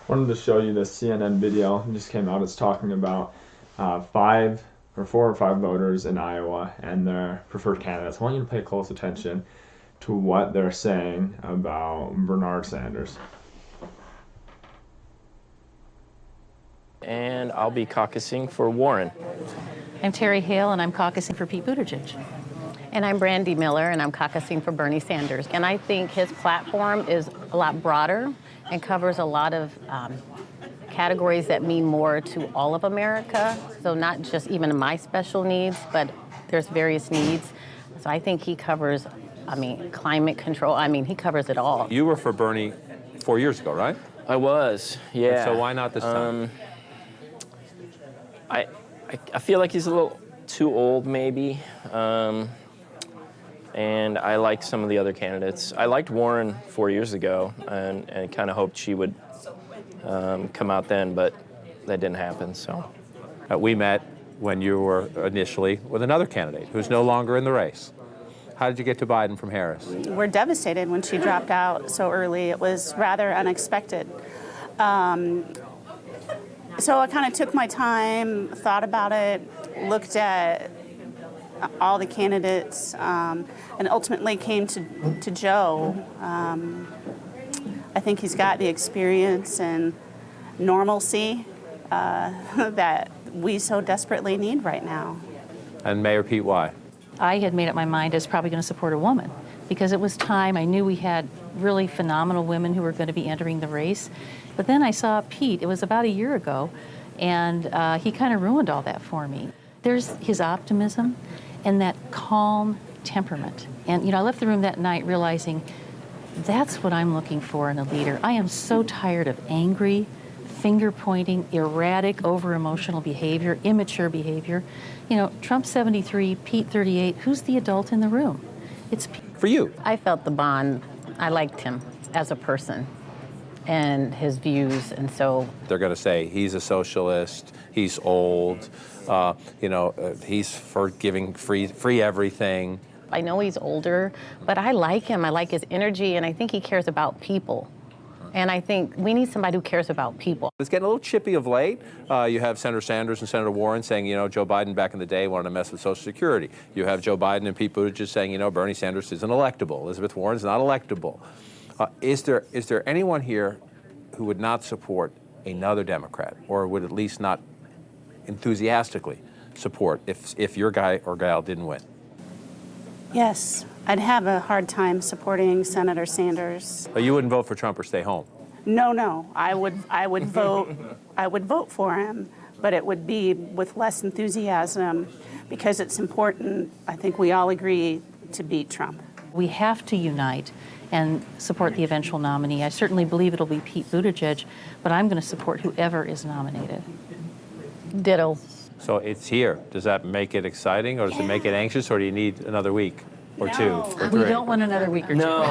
Wanted to show you this CNN video. It just came out. It's talking about 4 or 5 voters in Iowa and their preferred candidates. I want you to pay close attention to what they're saying about Bernard Sanders. And I'll be caucusing for Warren. I'm Terry Hale, and I'm caucusing for Pete Buttigieg. And I'm Brandy Miller, and I'm caucusing for Bernie Sanders. And I think his platform is a lot broader and covers a lot of categories that mean more to all of America. So not just even my special needs, but there's various needs. So I think he covers, climate control. He covers it all. You were for Bernie 4 years ago, right? I was, yeah. So why not this time? I feel like he's a little too old, maybe. And I like some of the other candidates. I liked Warren 4 years ago and kind of hoped she would come out then, but that didn't happen, so. We met when you were initially with another candidate who's no longer in the race. How did you get to Biden from Harris? We're devastated when she dropped out so early. It was rather unexpected. So I kind of took my time, thought about it, looked at all the candidates, and ultimately came to Joe. I think he's got the experience and normalcy that we so desperately need right now. And Mayor Pete, why? I had made up my mind I was probably going to support a woman because it was time. I knew we had really phenomenal women who were going to be entering the race. But then I saw Pete, it was about a year ago, and he kind of ruined all that for me. There's his optimism and that calm temperament. And, I left the room that night realizing that's what I'm looking for in a leader. I am so tired of angry, finger-pointing, erratic, over-emotional behavior, immature behavior. Trump 73, Pete 38, who's the adult in the room? It's Pete. For you. I felt the bond. I liked him as a person and his views, and so. They're going to say he's a socialist, he's old, he's for giving free everything. I know he's older, but I like him. I like his energy, and I think he cares about people. And I think we need somebody who cares about people. It's getting a little chippy of late. You have Senator Sanders and Senator Warren saying, Joe Biden back in the day wanted to mess with Social Security. You have Joe Biden and Pete Buttigieg saying, Bernie Sanders isn't electable. Elizabeth Warren's not electable. Is there anyone here who would not support another Democrat, or would at least not enthusiastically support if your guy or gal didn't win? Yes, I'd have a hard time supporting Senator Sanders. But you wouldn't vote for Trump or stay home? No, I would vote. I would vote for him, but it would be with less enthusiasm because it's important. I think we all agree to beat Trump. We have to unite and support the eventual nominee. I certainly believe it'll be Pete Buttigieg, but I'm going to support whoever is nominated. Ditto. So it's here. Does that make it exciting, or does it make it anxious, or do you need another week or two or three? We don't want another week or two. No,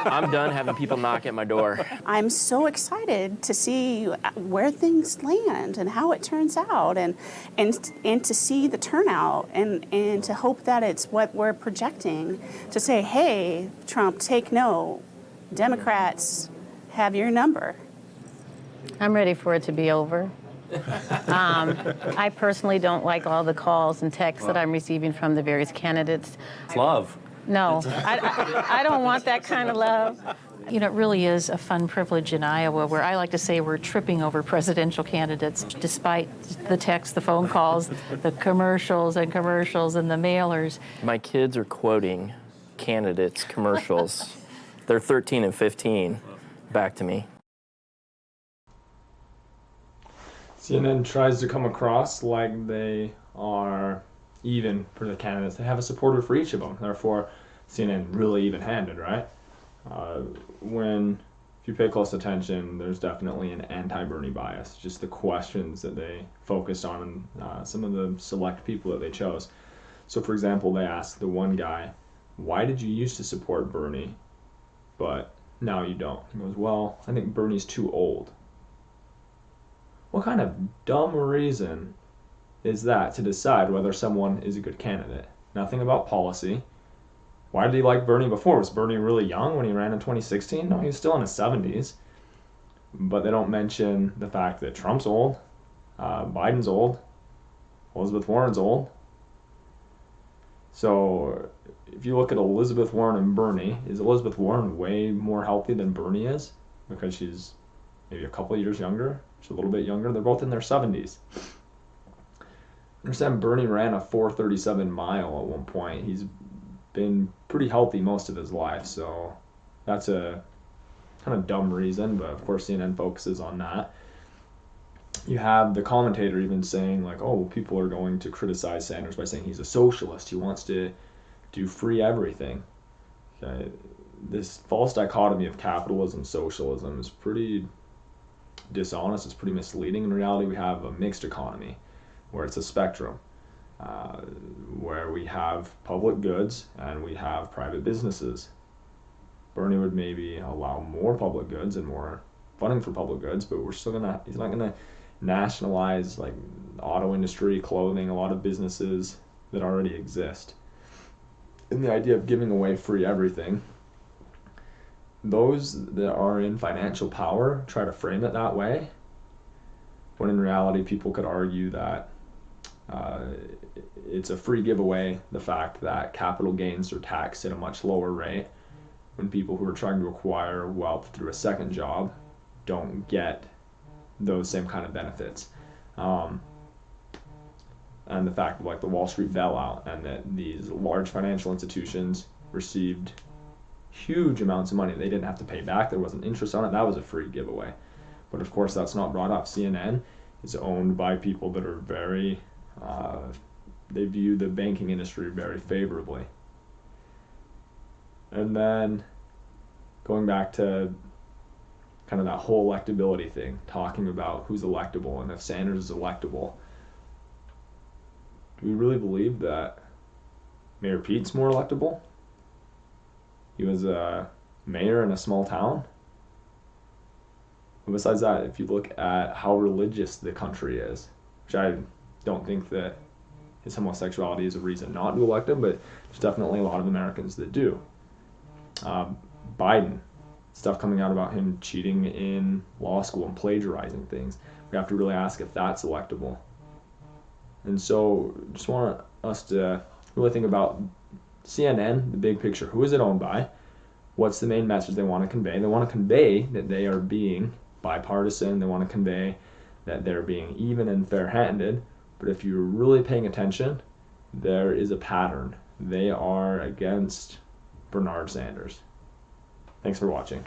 I'm done having people knock at my door. I'm so excited to see where things land and how it turns out, and to see the turnout, and to hope that it's what we're projecting, to say, hey, Trump, take note. Democrats have your number. I'm ready for it to be over. I personally don't like all the calls and texts that I'm receiving from the various candidates. It's love. No, I don't want that kind of love. It really is a fun privilege in Iowa where I like to say we're tripping over presidential candidates despite the texts, the phone calls, the commercials and the mailers. My kids are quoting candidates' commercials. They're 13 and 15 back to me. CNN tries to come across like they are even for the candidates. They have a supporter for each of them. Therefore, CNN really even-handed, right? If you pay close attention, there's definitely an anti-Bernie bias. Just the questions that they focused on and some of the select people that they chose. So, for example, they asked the one guy, why did you used to support Bernie, but now you don't? He goes, well, I think Bernie's too old. What kind of dumb reason is that to decide whether someone is a good candidate? Nothing about policy. Why did he like Bernie before? Was Bernie really young when he ran in 2016? No, he was still in his 70s. but they don't mention the fact that Trump's old, Biden's old, Elizabeth Warren's old. So if you look at Elizabeth Warren and Bernie, is Elizabeth Warren way more healthy than Bernie is? Because she's maybe a couple of years younger. She's a little bit younger. They're both in their 70s. Understand Bernie ran a 4:37 mile at one point. He's been pretty healthy most of his life, so that's a kind of dumb reason, but of course CNN focuses on that. You have the commentator even saying like, oh, people are going to criticize Sanders by saying he's a socialist. He wants to do free everything. Okay. This false dichotomy of capitalism and socialism is pretty dishonest. It's pretty misleading. In reality, we have a mixed economy where it's a spectrum, where we have public goods and we have private businesses. Bernie would maybe allow more public goods and more funding for public goods, but he's not gonna nationalize like auto industry, clothing, a lot of businesses that already exist. And the idea of giving away free everything, those that are in financial power try to frame it that way, when in reality people could argue that it's a free giveaway, the fact that capital gains are taxed at a much lower rate when people who are trying to acquire wealth through a second job don't get those same kind of benefits. And the fact of like the Wall Street bailout, and that these large financial institutions received huge amounts of money they didn't have to pay back, there wasn't interest on it, that was a free giveaway. But of course that's not brought up. CNN is owned by people that are very they view the banking industry very favorably. And then going back to kind of that whole electability thing, talking about who's electable and if Sanders is electable, do we really believe that Mayor Pete's more electable? He was a mayor in a small town. And besides that, if you look at how religious the country is, which I don't think that his homosexuality is a reason not to elect him, but there's definitely a lot of Americans that do. Biden, stuff coming out about him cheating in law school and plagiarizing things. We have to really ask if that's electable. And so just want us to really think about CNN, the big picture. Who is it owned by? What's the main message they want to convey? They want to convey that they are being bipartisan. They want to convey that they're being even and fair-handed. But if you're really paying attention, there is a pattern. They are against Bernard Sanders. Thanks for watching.